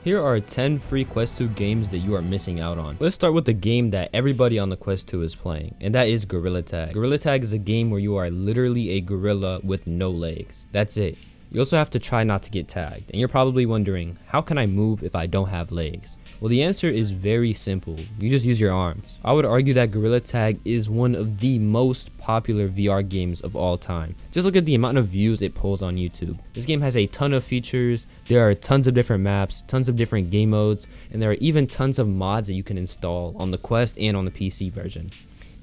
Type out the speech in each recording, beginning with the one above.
Here are 10 free Quest 2 games that you are missing out on. Let's start with the game that everybody on the Quest 2 is playing, and that is Gorilla Tag. Gorilla Tag is a game where you are literally a gorilla with no legs. That's it. You also have to try not to get tagged, and you're probably wondering, how can I move if I don't have legs? Well, the answer is very simple. You just use your arms. I would argue that Gorilla Tag is one of the most popular VR games of all time. Just look at the amount of views it pulls on YouTube. This game has a ton of features. There are tons of different maps, tons of different game modes, and there are even tons of mods that you can install on the Quest and on the PC version.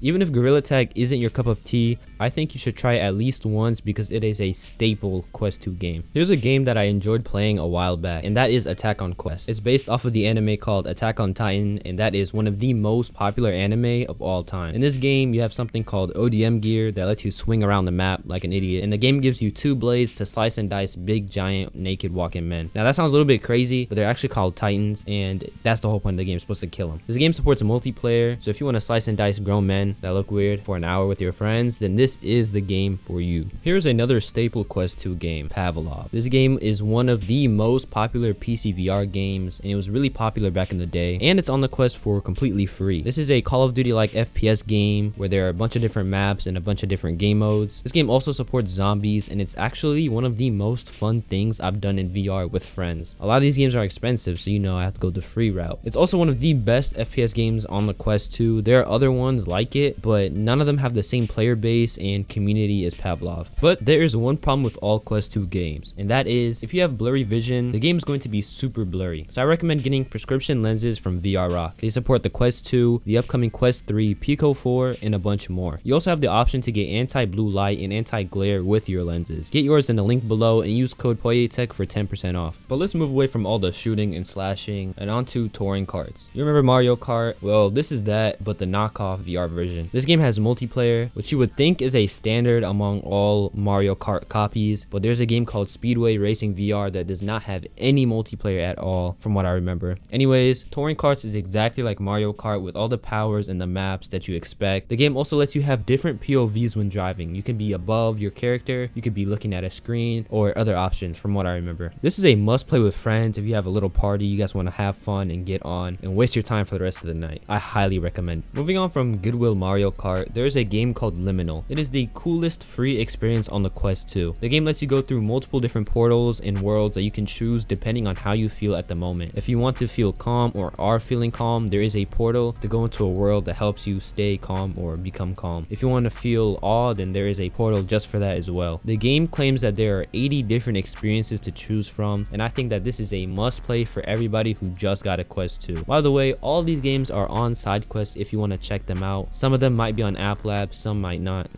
Even if Gorilla Tag isn't your cup of tea, I think you should try it at least once because it is a staple Quest 2 game. There's a game that I enjoyed playing a while back, and that is Attack on Quest. It's based off of the anime called Attack on Titan, and that is one of the most popular anime of all time. In this game, you have something called ODM gear that lets you swing around the map like an idiot, and the game gives you 2 blades to slice and dice big, giant, naked walking men. Now that sounds a little bit crazy, but they're actually called Titans, and that's the whole point of the game. You're supposed to kill them. This game supports multiplayer, so if you want to slice and dice grown men that look weird for an hour with your friends, then this is the game for you. Here's another staple Quest 2 game, Pavlov. This game is one of the most popular PC VR games, and it was really popular back in the day, and it's on the Quest for completely free. This is a Call of Duty like FPS game where there are a bunch of different maps and a bunch of different game modes. This game also supports zombies, and it's actually one of the most fun things I've done in VR with friends. A lot of these games are expensive, so I have to go the free route. It's also one of the best FPS games on the Quest 2. There are other ones like it, but none of them have the same player base and community as Pavlov. But there is one problem with all Quest 2 games, and that is if you have blurry vision, the game is going to be super blurry. So I recommend getting prescription lenses from VR Rock. They support the Quest 2, the upcoming Quest 3, Pico 4, and a bunch more. You also have the option to get anti-blue light and anti-glare with your lenses. Get yours in the link below and use code POYETECH for 10% off. But let's move away from all the shooting and slashing and onto touring karts. You remember Mario Kart? Well, this is that, but the knockoff VR version. This game has multiplayer, which you would think is a standard among all Mario Kart copies, but there's a game called Speedway Racing VR that does not have any multiplayer at all from what I remember. Anyways, touring karts is exactly like Mario Kart with all the powers and the maps that you expect. The game also lets you have different POVs when driving. You can be above your character, you could be looking at a screen, or other options from what I remember. This is a must play with friends if you have a little party, you guys want to have fun and get on and waste your time for the rest of the night. I highly recommend. Moving on from Goodwill Mario Kart, there is a game called Liminal. It is the coolest free experience on the Quest 2. The game lets you go through multiple different portals and worlds that you can choose depending on how you feel at the moment. If you want to feel calm or are feeling calm, there is a portal to go into a world that helps you stay calm or become calm. If you want to feel awe, then there is a portal just for that as well. The game claims that there are 80 different experiences to choose from, and I think that this is a must play for everybody who just got a Quest 2. By the way, all of these games are on SideQuest if you want to check them out. Some of them might be on App Lab, some might not.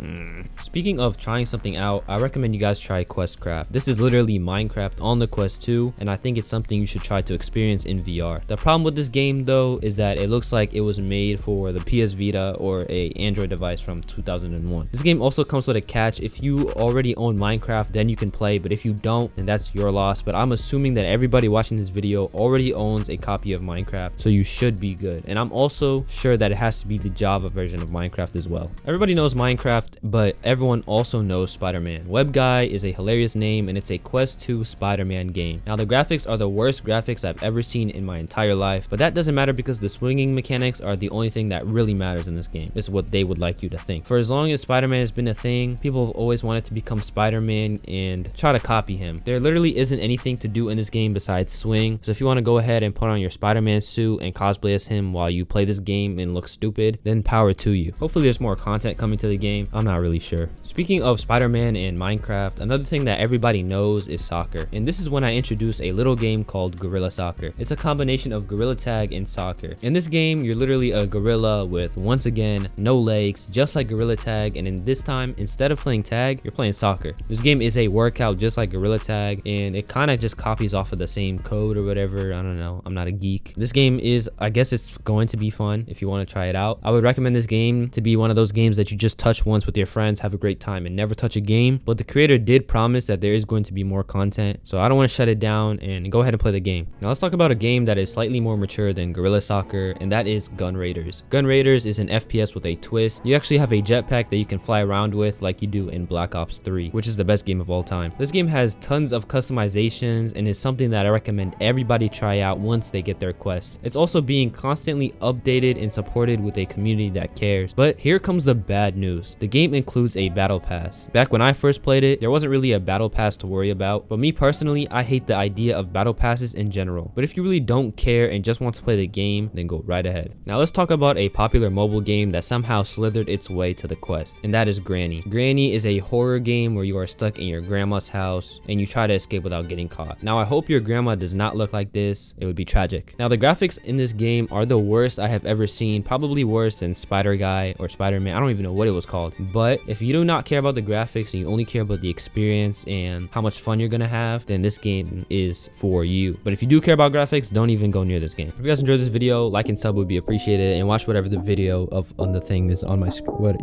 Speaking of trying something out, I recommend you guys try Questcraft. This is literally Minecraft on the Quest 2, and I think it's something you should try to experience in VR. The problem with this game though is that it looks like it was made for the PS Vita or a Android device from 2001. This game also comes with a catch. If you already own Minecraft, then you can play, but if you don't, then that's your loss. But I'm assuming that everybody watching this video already owns a copy of Minecraft, so you should be good. And I'm also sure that it has to be the Java version of Minecraft as well. Everybody knows Minecraft, but everyone also knows Spider-Man. Web Guy is a hilarious name, and it's a Quest 2 Spider-Man game. Now the graphics are the worst graphics I've ever seen in my entire life, but that doesn't matter because the swinging mechanics are the only thing that really matters in this game. It's what they would like you to think. For as long as Spider-Man has been a thing, people have always wanted to become Spider-Man and try to copy him. There literally isn't anything to do in this game besides swing, so if you want to go ahead and put on your Spider-Man suit and cosplay as him while you play this game and look stupid, then power to you. Hopefully there's more content coming to the game. I'm not really sure. Speaking of Spider-Man and Minecraft, another thing that everybody knows is soccer, and this is when I introduced a little game called Gorilla Soccer. It's a combination of Gorilla Tag and soccer. In this game, you're literally a gorilla with, once again, no legs, just like Gorilla Tag, and in this time, instead of playing tag, you're playing soccer. This game is a workout just like Gorilla Tag, and it kind of just copies off of the same code or whatever. I don't know. I'm not a geek. This game is, I guess it's going to be fun if you want to try it out. I would recommend this game game to be one of those games that you just touch once with your friends, have a great time, and never touch again. But the creator did promise that there is going to be more content, so I don't want to shut it down, and go ahead and play the game. Now let's talk about a game that is slightly more mature than Gorilla Soccer, and that is Gun Raiders. Gun Raiders is an FPS with a twist. You actually have a jetpack that you can fly around with like you do in Black Ops 3, which is the best game of all time. This game has tons of customizations and is something that I recommend everybody try out once they get their quest. It's also being constantly updated and supported with a community that cares. But here comes the bad news. The game includes a battle pass. Back when I first played it, there wasn't really a battle pass to worry about, but me personally, I hate the idea of battle passes in general. But if you really don't care and just want to play the game, then go right ahead. Now let's talk about a popular mobile game that somehow slithered its way to the quest, and that is Granny. Granny is a horror game where you are stuck in your grandma's house and you try to escape without getting caught. Now I hope your grandma does not look like this. It would be tragic. Now the graphics in this game are the worst I have ever seen, probably worse than Spider Guy or Spider-Man. I don't even know what it was called. But if you do not care about the graphics and you only care about the experience and how much fun you're gonna have, then this game is for you. But if you do care about graphics, don't even go near this game. If you guys enjoyed this video, like and sub would be appreciated, and watch whatever the video of on the thing is on my screen.